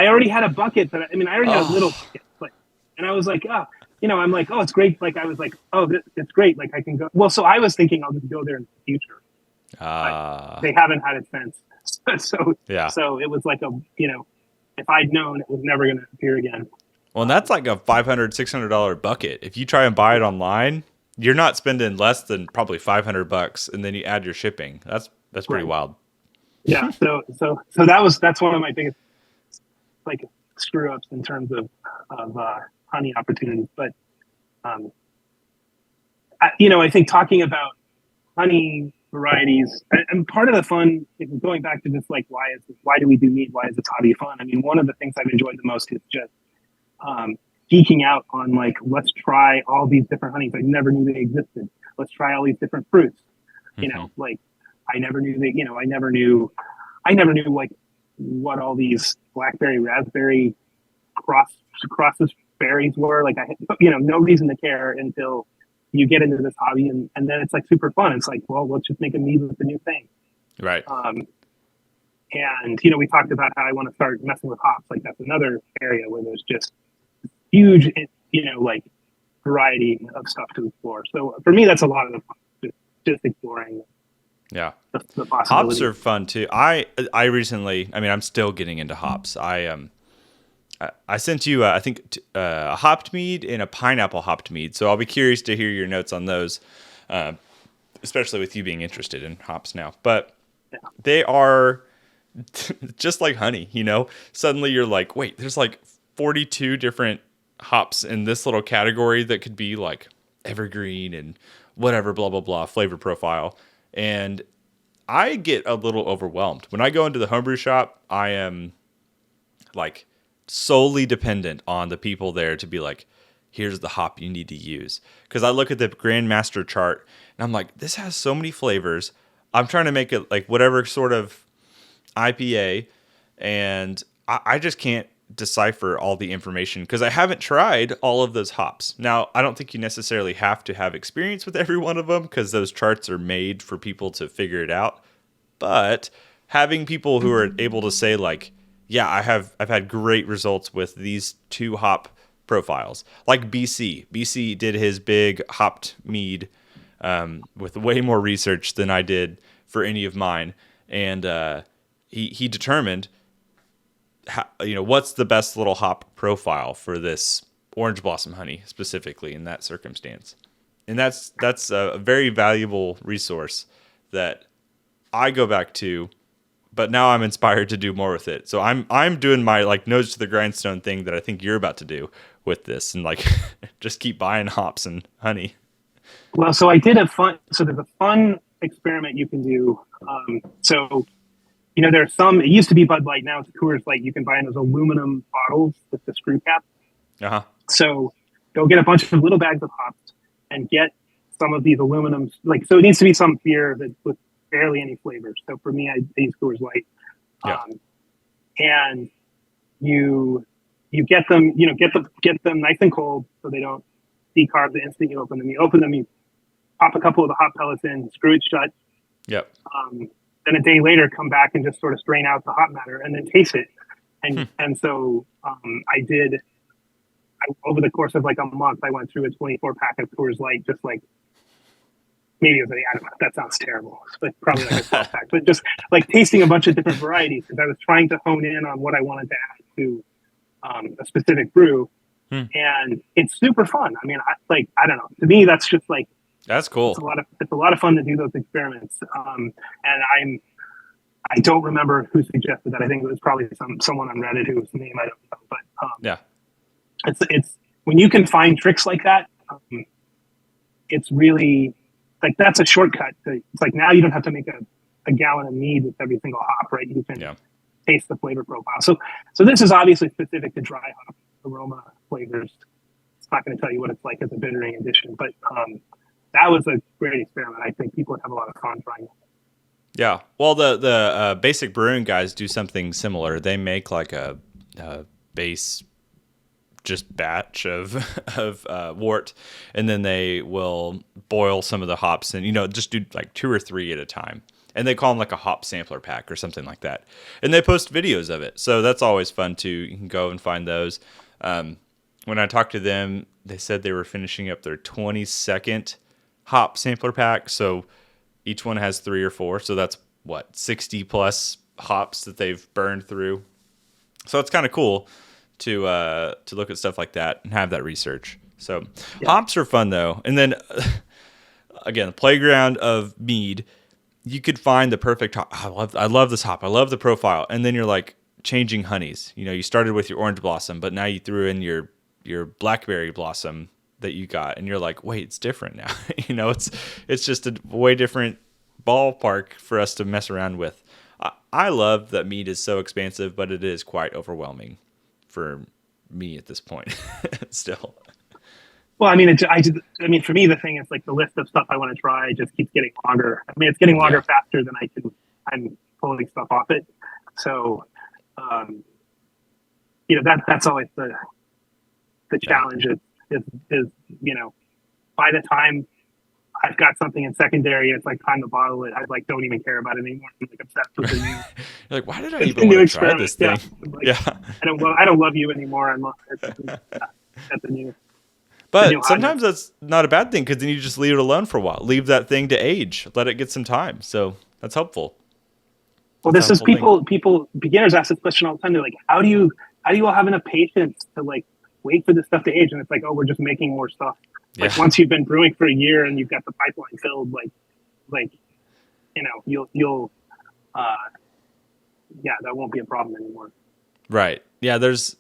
[SPEAKER 2] already had a bucket, but I already had a little
[SPEAKER 1] Oh.
[SPEAKER 2] bucket, and I was like, I'm like, oh, it's great. Like I was like, oh, it's great. Like I can go. Well, so I was thinking I'll just go there in the future. But they haven't had it since.
[SPEAKER 1] Yeah.
[SPEAKER 2] So it was like if I'd known, it was never going to appear again.
[SPEAKER 1] Well, and that's like a $500, $600 bucket. If you try and buy it online, you're not spending less than probably $500, and then you add your shipping. That's pretty wild.
[SPEAKER 2] Yeah. So that's one of my biggest like screw ups in terms of honey opportunities. But I think talking about honey varieties, and part of the fun, going back to just like why do we do mead? Why is this hobby fun? I mean, one of the things I've enjoyed the most is just geeking out on like, let's try all these different honeys. I never knew they existed. Let's try all these different fruits. Like I never knew I never knew like what all these blackberry, raspberry crosses berries were. Like no reason to care until you get into this hobby, and then it's like super fun. It's like, well, let's just make a mead with the new thing.
[SPEAKER 1] Right.
[SPEAKER 2] And we talked about how I want to start messing with hops. Like that's another area where there's just huge, like variety of stuff to explore. So for me, that's a lot of the fun, just exploring.
[SPEAKER 1] Yeah.
[SPEAKER 2] The
[SPEAKER 1] Hops are fun too. I recently, I'm still getting into hops. I sent you, I think, a hopped mead and a pineapple hopped mead. So I'll be curious to hear your notes on those, especially with you being interested in hops now. But they are just like honey, Suddenly you're like, wait, there's like 42 different hops in this little category that could be like evergreen and whatever, blah, blah, blah, flavor profile. And I get a little overwhelmed. When I go into the homebrew shop, I am like solely dependent on the people there to be like, here's the hop you need to use. Because I look at the Grandmaster chart and I'm like, this has so many flavors. I'm trying to make it like whatever sort of IPA, and I just can't decipher all the information because I haven't tried all of those hops. Now, I don't think you necessarily have to have experience with every one of them because those charts are made for people to figure it out. But having people who are able to say like, yeah, I've had great results with these two hop profiles. Like BC. BC did his big hopped mead with way more research than I did for any of mine. And he determined what's the best little hop profile for this orange blossom honey specifically in that circumstance. And that's a very valuable resource that I go back to, but now I'm inspired to do more with it. So I'm doing my like nose to the grindstone thing that I think you're about to do with this, and like just keep buying hops and honey.
[SPEAKER 2] Well, so there's a fun experiment you can do. There's some, it used to be Bud Light, now it's Coors Light. You can buy in those aluminum bottles with the screw cap.
[SPEAKER 1] Uh-huh.
[SPEAKER 2] So go get a bunch of little bags of hops, and get some of these aluminum, like, so it needs to be some beer that with barely any flavor. So for me, I use Coors Light.
[SPEAKER 1] Yeah.
[SPEAKER 2] And you get them, get them nice and cold so they don't decarb the instant you open them. You open them, you pop a couple of the hop pellets in, screw it shut.
[SPEAKER 1] Yep.
[SPEAKER 2] Then a day later, come back and just sort of strain out the hop matter and then taste it. And so over the course of like a month, I went through a 24 pack of Coors Light, just like, maybe it was I don't know, that sounds terrible, but probably like a 12 pack, but just like tasting a bunch of different varieties because I was trying to hone in on what I wanted to add to a specific brew. And it's super fun. I mean, I don't know, to me, that's just like,
[SPEAKER 1] that's cool.
[SPEAKER 2] It's a lot of fun to do those experiments. And I don't remember who suggested that. I think it was probably someone on Reddit whose name I don't know, but
[SPEAKER 1] yeah,
[SPEAKER 2] it's when you can find tricks like that, it's really like, that's a shortcut it's like, now you don't have to make a gallon of mead with every single hop, right? You can taste the flavor profile. So this is obviously specific to dry hop aroma flavors. It's not going to tell you what it's like as a bittering addition, but that was a great experiment. I think people would have a lot of fun trying it.
[SPEAKER 1] Yeah. Well, the Basic Brewing guys do something similar. They make like a base just batch of wort, and then they will boil some of the hops and just do like 2 or 3 at a time. And they call them like a hop sampler pack or something like that. And they post videos of it. So that's always fun too. You can go and find those. When I talked to them, they said they were finishing up their 22nd hop sampler pack. So each one has 3 or 4. So that's 60 plus hops that they've burned through. So it's kind of cool to look at stuff like that and have that research. So hops are fun though. And then again, the playground of mead, you could find the perfect hop. I love this hop. I love the profile. And then you're like changing honeys. You started with your orange blossom, but now you threw in your blackberry blossom that you got, and you're like, wait, it's different now. It's just a way different ballpark for us to mess around with. I love that mead is so expansive, but it is quite overwhelming for me at this point still.
[SPEAKER 2] Well, I mean, for me, the thing is like the list of stuff I want to try just keeps getting longer. I mean, it's getting longer faster than I'm pulling stuff off it. So, that's always the challenge is by the time I've got something in secondary, it's like time to bottle it. I like don't even care about it anymore. I'm like obsessed with the new.
[SPEAKER 1] You're like, why did I even want to try this thing?
[SPEAKER 2] I don't love you anymore. At the new.
[SPEAKER 1] But sometimes that's not a bad thing, because then you just leave it alone for a while. Leave that thing to age. Let it get some time. So that's helpful.
[SPEAKER 2] Well, this is beginners ask this question all the time. They're like, how do you all have enough patience to like wait for this stuff to age? And it's like, oh, we're just making more stuff. Like once you've been brewing for a year and you've got the pipeline filled, you'll that won't be a problem anymore.
[SPEAKER 1] Right. Yeah. It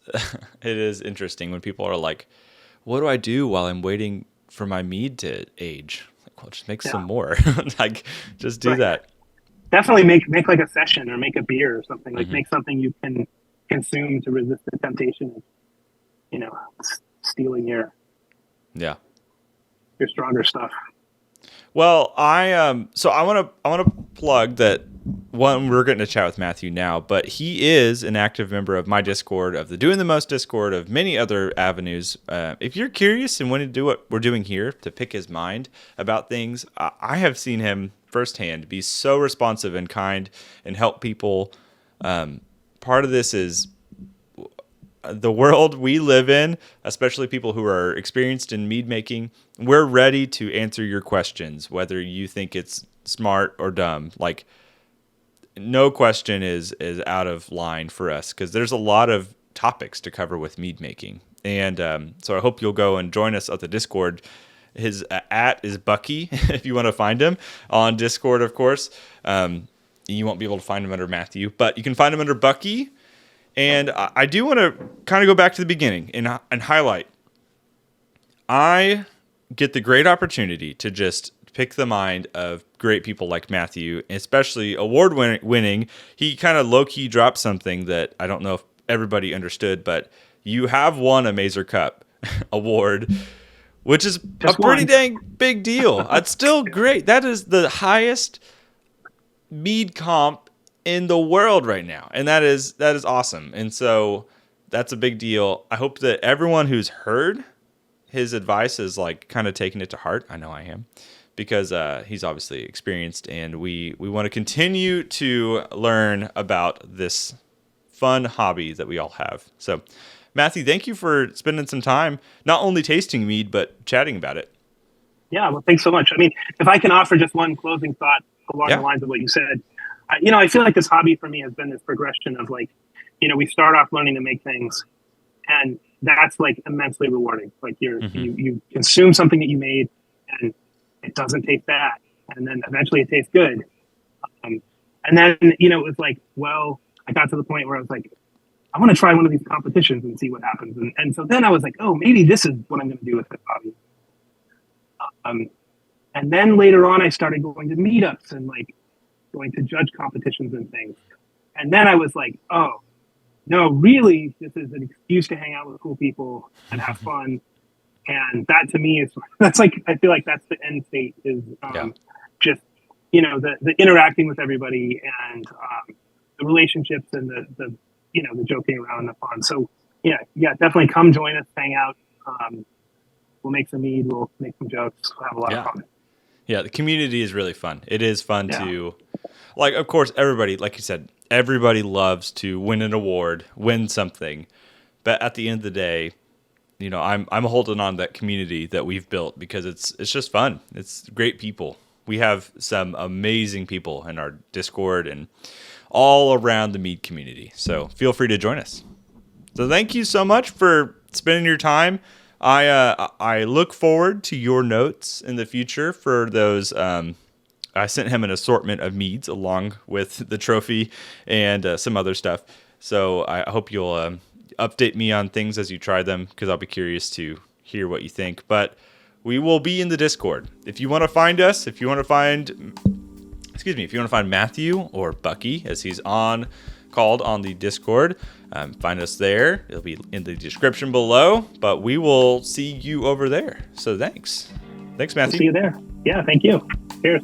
[SPEAKER 1] is interesting when people are like, what do I do while I'm waiting for my mead to age? Like, well, just make some more. Like, just do that.
[SPEAKER 2] Definitely make like a session or make a beer or something. Like make something you can consume to resist the temptation of, stealing your stronger stuff. Well,
[SPEAKER 1] I want to plug that. One, we're getting to chat with Matthew now, but he is an active member of my Discord, of the Doing the Most Discord, of many other avenues. If you're curious and want to do what we're doing here to pick his mind about things, I have seen him firsthand be so responsive and kind and help people. Part of this is the world we live in, especially people who are experienced in mead making. We're ready to answer your questions, whether you think it's smart or dumb. Like, no question is out of line for us, because there's a lot of topics to cover with mead making. And so I hope you'll go and join us at the Discord. His @ is Bucky, if you want to find him on Discord, of course. You won't be able to find him under Matthew, but you can find him under Bucky. And I do want to kind of go back to the beginning and highlight. I get the great opportunity to just pick the mind of great people like Matthew, especially award-winning. He kind of low-key dropped something that I don't know if everybody understood, but you have won a Mazer Cup award which is
[SPEAKER 2] Just
[SPEAKER 1] a pretty
[SPEAKER 2] one.
[SPEAKER 1] dang big deal. That's still great. That is the highest Mead comp in the world right now, and that is awesome. And so that's a big deal. I hope that everyone who's heard his advice is like kind of taking it to heart. I know I am, because he's obviously experienced, and we want to continue to learn about this fun hobby that we all have. So, Matthew, thank you for spending some time not only tasting mead but chatting about it.
[SPEAKER 2] Yeah, well, thanks so much. I mean, if I can offer just one closing thought along the
[SPEAKER 1] Yeah.
[SPEAKER 2] lines of what you said, I feel like this hobby for me has been this progression of like, we start off learning to make things, and that's like immensely rewarding. Like you consume something that you made, and it doesn't taste bad, and then eventually it tastes good. And then it was like, well, I got to the point where I was like, I want to try one of these competitions and see what happens. And so then I was like, oh, maybe this is what I'm going to do with this hobby. And then later on, I started going to meetups and like going to judge competitions and things. And then I was like, oh, no, really, this is an excuse to hang out with cool people and have fun. And that to me that's like, I feel like that's the end state is just, the interacting with everybody and the relationships and the joking around and the fun. So yeah, definitely come join us, hang out. We'll make some mead, we'll make some jokes, we'll have a lot of fun.
[SPEAKER 1] Yeah, the community is really fun. It is fun to, like, of course, everybody, like you said, everybody loves to win an award, win something. But at the end of the day, I'm holding on to that community that we've built because it's just fun. It's great people. We have some amazing people in our Discord and all around the mead community. So feel free to join us. So thank you so much for spending your time. I look forward to your notes in the future for those. I sent him an assortment of meads along with the trophy and some other stuff. So I hope you'll update me on things as you try them, because I'll be curious to hear what you think. But we will be in the Discord. If you want to find us, if you want to find Matthew or Bucky, as he's called on the Discord, find us there. It'll be in the description below, but we will see you over there. So thanks, Matthew.
[SPEAKER 2] See you there. Yeah, thank you. Cheers.